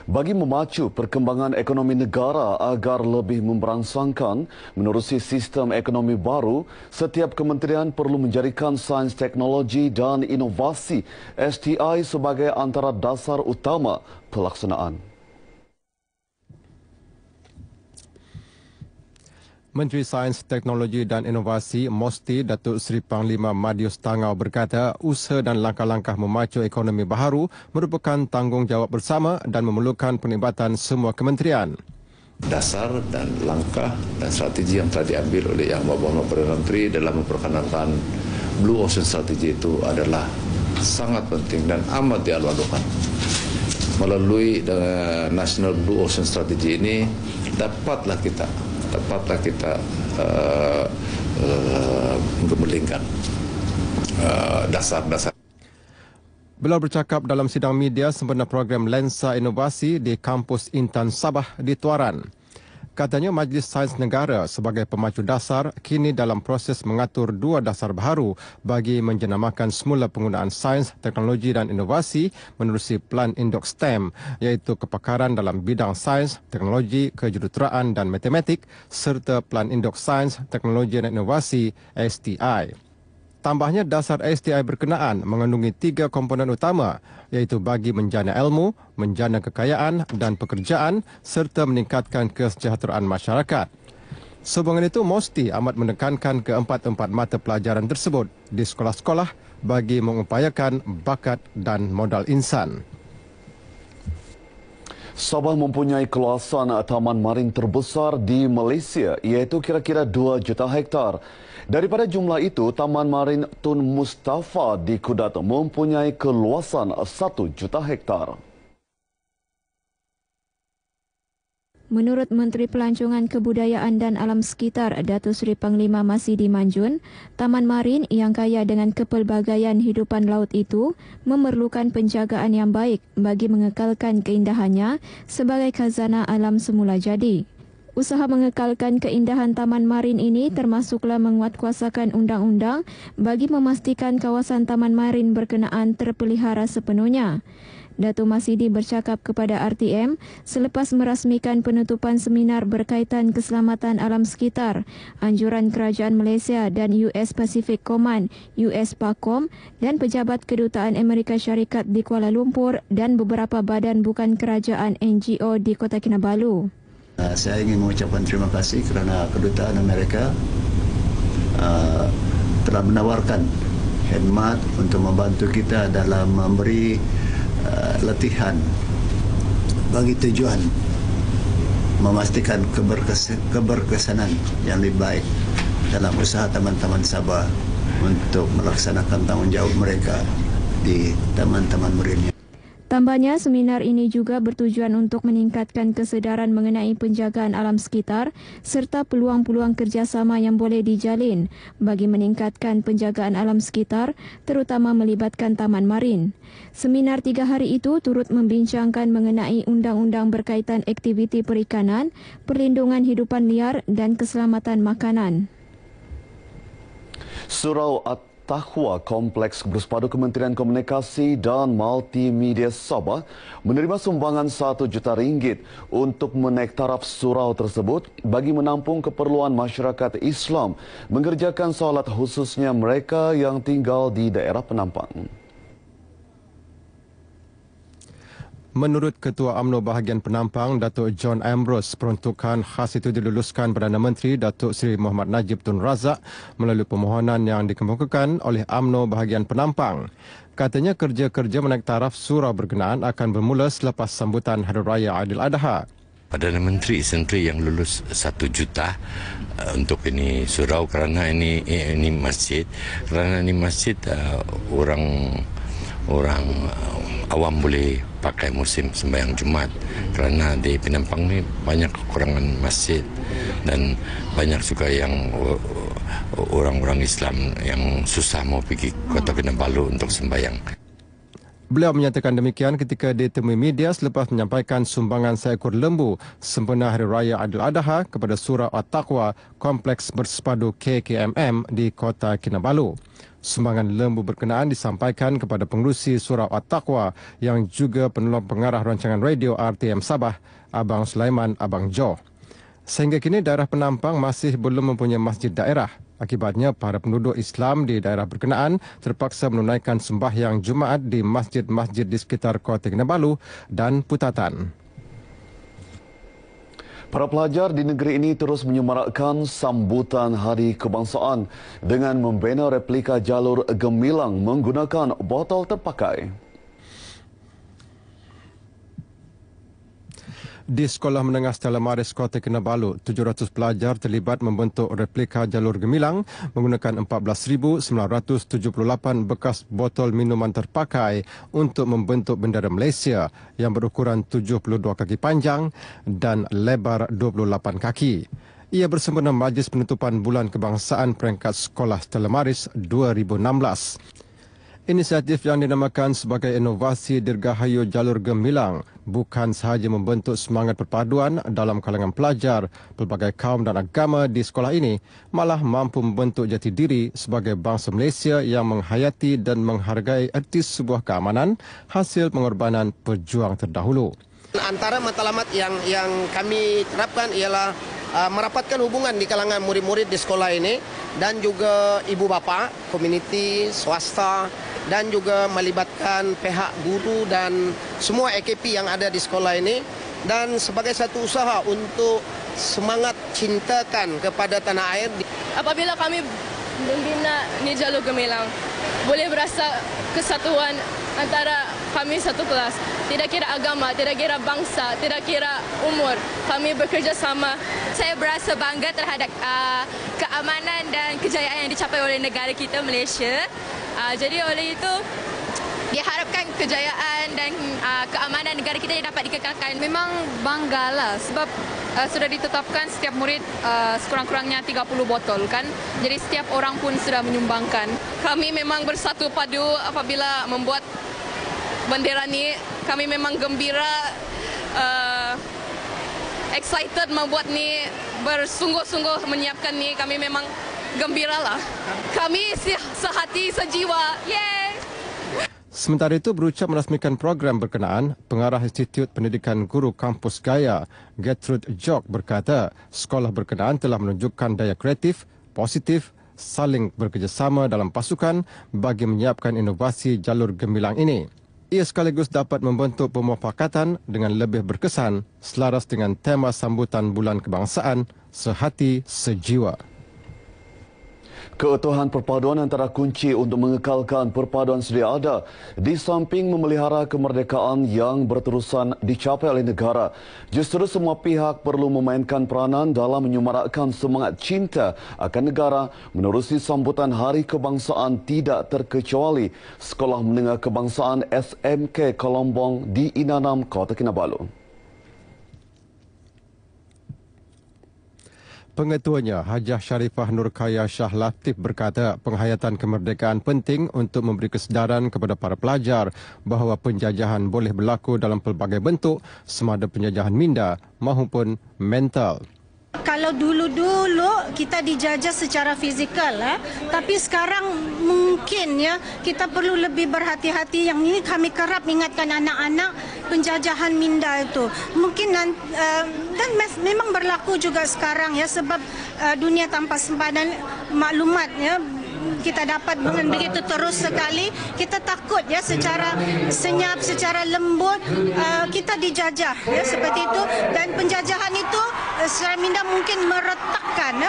Bagi memacu perkembangan ekonomi negara agar lebih memberangsangkan menerusi sistem ekonomi baru, setiap kementerian perlu menjadikan Sains Teknologi dan Inovasi STI sebagai antara dasar utama pelaksanaan. Menteri Sains, Teknologi dan Inovasi MOSTI Datuk Seri Panglima Madius Tangau berkata usaha dan langkah-langkah memacu ekonomi baharu merupakan tanggungjawab bersama dan memerlukan penglibatan semua kementerian. Dasar dan langkah dan strategi yang telah diambil oleh Yang Berhormat Perdana Menteri dalam memperkenalkan Blue Ocean Strategy itu adalah sangat penting dan amat dialu-alukan. Melalui National Blue Ocean Strategy ini dapatlah kita menggemblengkan dasar-dasar. Beliau bercakap dalam sidang media sempena program Lensa Inovasi di Kampus Intan Sabah di Tuaran. Katanya Majlis Sains Negara sebagai pemacu dasar kini dalam proses mengatur dua dasar baharu bagi menjenamakan semula penggunaan sains, teknologi dan inovasi menerusi Plan Induk STEM iaitu kepakaran dalam bidang sains, teknologi, kejuruteraan dan matematik serta Plan Induk Sains, Teknologi dan Inovasi STI. Tambahnya dasar STI berkenaan mengandungi 3 komponen utama iaitu bagi menjana ilmu, menjana kekayaan dan pekerjaan serta meningkatkan kesejahteraan masyarakat. Sehubungan itu, MOSTI amat menekankan keempat-empat mata pelajaran tersebut di sekolah-sekolah bagi mengupayakan bakat dan modal insan. Sabah mempunyai kawasan taman marin terbesar di Malaysia iaitu kira-kira 2 juta hektar. Daripada jumlah itu, Taman Marin Tun Mustafa di Kudat mempunyai keluasan 1 juta hektar. Menurut Menteri Pelancongan Kebudayaan dan Alam Sekitar Datuk Seri Panglima Masidi Manjun, Taman Marin yang kaya dengan kepelbagaian hidupan laut itu memerlukan penjagaan yang baik bagi mengekalkan keindahannya sebagai khazanah alam semula jadi. Usaha mengekalkan keindahan Taman Marin ini termasuklah menguatkuasakan undang-undang bagi memastikan kawasan Taman Marin berkenaan terpelihara sepenuhnya. Datuk Masidi bercakap kepada RTM selepas merasmikan penutupan seminar berkaitan keselamatan alam sekitar, anjuran Kerajaan Malaysia dan US Pacific Command, US PACOM dan pejabat Kedutaan Amerika Syarikat di Kuala Lumpur dan beberapa badan bukan kerajaan NGO di Kota Kinabalu. Saya ingin mengucapkan terima kasih kerana Kedutaan Amerika telah menawarkan khidmat untuk membantu kita dalam memberi latihan bagi tujuan memastikan keberkesanan yang lebih baik dalam usaha teman-teman Sabah untuk melaksanakan tanggungjawab mereka di taman-taman marin. Tambahnya, seminar ini juga bertujuan untuk meningkatkan kesedaran mengenai penjagaan alam sekitar serta peluang-peluang kerjasama yang boleh dijalin bagi meningkatkan penjagaan alam sekitar, terutama melibatkan taman marin. Seminar 3 hari itu turut membincangkan mengenai undang-undang berkaitan aktiviti perikanan, perlindungan hidupan liar dan keselamatan makanan. Surau At-Taqwa Kompleks Bersepadu Kementerian Komunikasi dan Multimedia Sabah menerima sumbangan RM1 juta untuk menaik taraf surau tersebut bagi menampung keperluan masyarakat Islam mengerjakan solat khususnya mereka yang tinggal di daerah penampang. Menurut Ketua UMNO Bahagian Penampang, Datuk John Ambrose, peruntukan khas itu diluluskan Perdana Menteri Datuk Seri Muhammad Najib Tun Razak melalui permohonan yang dikemukakan oleh UMNO Bahagian Penampang. Katanya kerja-kerja menaik taraf surau berkenaan akan bermula selepas sambutan Hari Raya Aidiladha. Perdana Menteri sendiri yang lulus 1 juta untuk ini surau kerana ini masjid. Kerana ini masjid orang awam boleh pakai musim sembahyang Jumaat kerana di Penampang ni banyak kekurangan masjid dan banyak juga yang orang-orang Islam yang susah mau pergi Kota Kinabalu untuk sembahyang. Beliau menyatakan demikian ketika ditemui media selepas menyampaikan sumbangan seekor lembu sempena Hari Raya Aidiladha kepada Surau At-Taqwa Kompleks Bersepadu KKMM di Kota Kinabalu. Sumbangan lembu berkenaan disampaikan kepada pengerusi Surau At-Taqwa yang juga penolong pengarah rancangan radio RTM Sabah, Abang Sulaiman Abang Jo. Sehingga kini daerah Penampang masih belum mempunyai masjid daerah. Akibatnya, para penduduk Islam di daerah berkenaan terpaksa menunaikan sembahyang Jumaat di masjid-masjid di sekitar Kota Kinabalu dan Putatan. Para pelajar di negeri ini terus menyemarakkan sambutan Hari Kebangsaan dengan membina replika jalur gemilang menggunakan botol terpakai. Di Sekolah Menengah Stella Maris Kota Kinabalu, 700 pelajar terlibat membentuk replika jalur gemilang menggunakan 14,978 bekas botol minuman terpakai untuk membentuk bendera Malaysia yang berukuran 72 kaki panjang dan lebar 28 kaki. Ia bersempena Majlis Penutupan Bulan Kebangsaan peringkat Sekolah Stella Maris 2016. Inisiatif yang dinamakan sebagai Inovasi Dirgahayu Jalur Gemilang bukan sahaja membentuk semangat perpaduan dalam kalangan pelajar pelbagai kaum dan agama di sekolah ini, malah mampu membentuk jati diri sebagai bangsa Malaysia yang menghayati dan menghargai erti sebuah keamanan hasil pengorbanan pejuang terdahulu. Antara matlamat yang kami terapkan ialah merapatkan hubungan di kalangan murid-murid di sekolah ini dan juga ibu bapa, komuniti, swasta dan juga melibatkan pihak guru dan semua AKP yang ada di sekolah ini dan sebagai satu usaha untuk semangat cintakan kepada tanah air. Apabila kami membina ni jalur gemilang, boleh berasa kesatuan antara kami satu kelas. Tidak kira agama, tidak kira bangsa, tidak kira umur. Kami bekerjasama. Saya berasa bangga terhadap keamanan dan kejayaan yang dicapai oleh negara kita Malaysia. Jadi oleh itu diharapkan kejayaan dan keamanan negara kita yang dapat dikekalkan. Memang banggalah sebab sudah ditetapkan setiap murid sekurang-kurangnya 30 botol kan. Jadi setiap orang pun sudah menyumbangkan. Kami memang bersatu padu apabila membuat bendera ni. Kami memang gembira, excited membuat ni, bersungguh-sungguh menyiapkan ni. Kami memang gembiralah. Kami sehati sejiwa. Yeay! Sementara itu, berucap merasmikan program berkenaan, Pengarah Institut Pendidikan Guru Kampus Gaya, Gertrude Jok berkata, sekolah berkenaan telah menunjukkan daya kreatif, positif, saling bekerjasama dalam pasukan bagi menyiapkan inovasi jalur gemilang ini. Ia sekaligus dapat membentuk pemufakatan dengan lebih berkesan selaras dengan tema sambutan Bulan Kebangsaan, Sehati Sejiwa. Keutuhan perpaduan antara kunci untuk mengekalkan perpaduan sedia ada di samping memelihara kemerdekaan yang berterusan dicapai oleh negara. Justru semua pihak perlu memainkan peranan dalam menyemarakkan semangat cinta akan negara menerusi sambutan Hari Kebangsaan tidak terkecuali Sekolah Menengah Kebangsaan SMK Kolombong di Inanam, Kota Kinabalu. Pengetuanya, Hajah Sharifah Nurkaya Shah Latif berkata penghayatan kemerdekaan penting untuk memberi kesedaran kepada para pelajar bahawa penjajahan boleh berlaku dalam pelbagai bentuk semada penjajahan minda maupun mental. Kalau dulu-dulu kita dijajah secara fizikal, tapi sekarang mungkin kita perlu lebih berhati-hati. Yang ini kami kerap ingatkan anak-anak penjajahan minda itu. Mungkin dan memang berlaku juga sekarang sebab dunia tanpa sempadan maklumat kita dapat dengan begitu terus sekali, kita takut secara senyap, secara lembut kita dijajah seperti itu, dan penjajahan itu secara minda mungkin meretakkan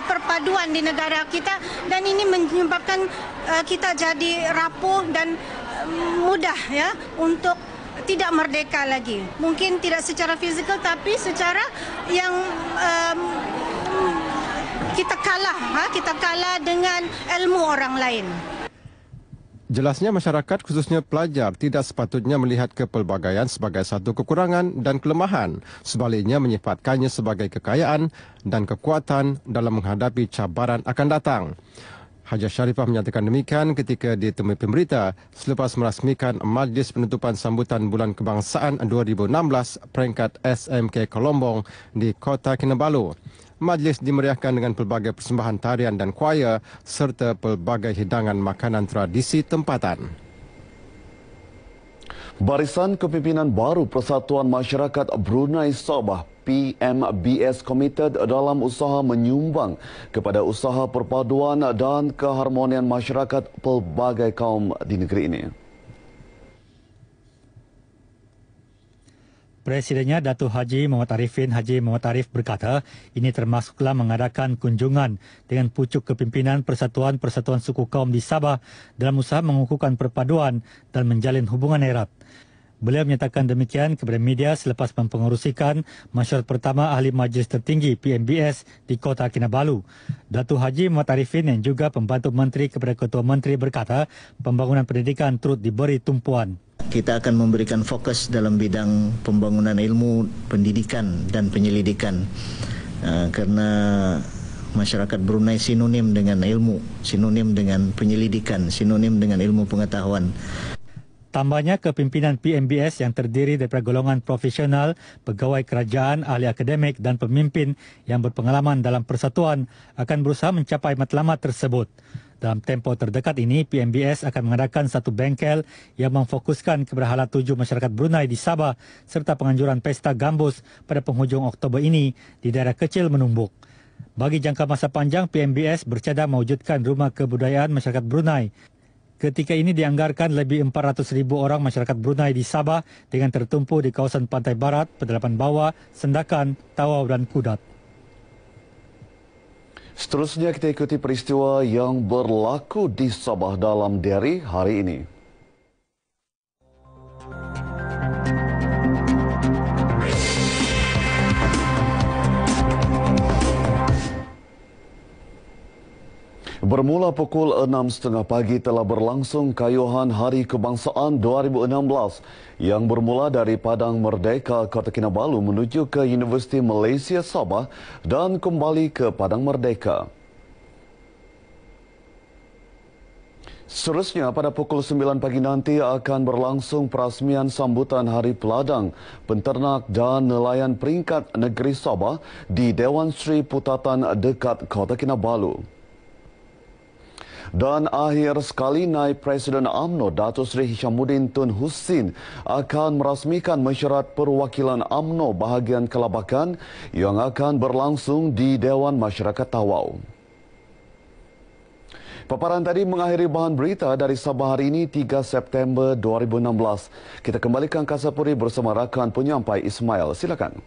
perpaduan di negara kita, dan ini menyebabkan kita jadi rapuh dan mudah untuk tidak merdeka lagi. Mungkin tidak secara fizikal tapi secara yang kita kalah dengan ilmu orang lain. Jelasnya masyarakat khususnya pelajar tidak sepatutnya melihat kepelbagaian sebagai satu kekurangan dan kelemahan. Sebaliknya menyifatkannya sebagai kekayaan dan kekuatan dalam menghadapi cabaran akan datang. Hajah Sharifah menyatakan demikian ketika ditemui pemberita selepas merasmikan Majlis Penutupan Sambutan Bulan Kebangsaan 2016 peringkat SMK Kolombong di Kota Kinabalu. majlis dimeriahkan dengan pelbagai persembahan tarian dan choir serta pelbagai hidangan makanan tradisi tempatan. Barisan Kepimpinan Baru Persatuan Masyarakat Brunei Sabah PMBS komited dalam usaha menyumbang kepada usaha perpaduan dan keharmonian masyarakat pelbagai kaum di negeri ini. Presidennya Datuk Haji Muhammad Arifin Haji Muhammad Arif berkata, ini termasuklah mengadakan kunjungan dengan pucuk kepimpinan Persatuan Suku Kaum di Sabah dalam usaha mengukuhkan perpaduan dan menjalin hubungan erat. Beliau menyatakan demikian kepada media selepas mempengerusikan mesyuarat pertama Ahli Majlis Tertinggi PMBS di Kota Kinabalu. Datuk Haji Muhammad Arifin yang juga pembantu menteri kepada Ketua Menteri berkata, pembangunan pendidikan turut diberi tumpuan. Kita akan memberikan fokus dalam bidang pembangunan ilmu, pendidikan dan penyelidikan kerana masyarakat Brunei sinonim dengan ilmu, sinonim dengan penyelidikan, sinonim dengan ilmu pengetahuan. Tambahnya, kepimpinan PMBS yang terdiri daripada golongan profesional, pegawai kerajaan, ahli akademik dan pemimpin yang berpengalaman dalam persatuan akan berusaha mencapai matlamat tersebut. Dalam tempoh terdekat ini, PMBS akan mengadakan satu bengkel yang memfokuskan kepada hala tuju masyarakat Brunei di Sabah serta penganjuran pesta gambus pada penghujung Oktober ini di daerah kecil Menumbuk. Bagi jangka masa panjang, PMBS bercadang mewujudkan rumah kebudayaan masyarakat Brunei. Ketika ini dianggarkan lebih 400,000 orang masyarakat Brunei di Sabah dengan tertumpu di kawasan Pantai Barat, Pedalaman Bawah, Sendakan, Tawau dan Kudat. Seterusnya kita ikuti peristiwa yang berlaku di Sabah dalam diari hari ini. Bermula pukul 6.30 pagi telah berlangsung kayuhan Hari Kebangsaan 2016 yang bermula dari Padang Merdeka Kota Kinabalu menuju ke Universiti Malaysia Sabah dan kembali ke Padang Merdeka. Seterusnya pada pukul 9 pagi nanti akan berlangsung perasmian sambutan Hari Peladang, Penternak dan Nelayan Peringkat Negeri Sabah di Dewan Sri Putatan dekat Kota Kinabalu. Dan akhir sekali, Naib Presiden UMNO Datuk Seri Hishamuddin Tun Husin akan merasmikan mesyuarat perwakilan UMNO bahagian Kelabakan yang akan berlangsung di Dewan Masyarakat Tawau. Paparan tadi mengakhiri bahan berita dari Sabah hari ini 3 September 2016. Kita kembalikan Kasapuri bersama rakan penyampai Ismail. Silakan.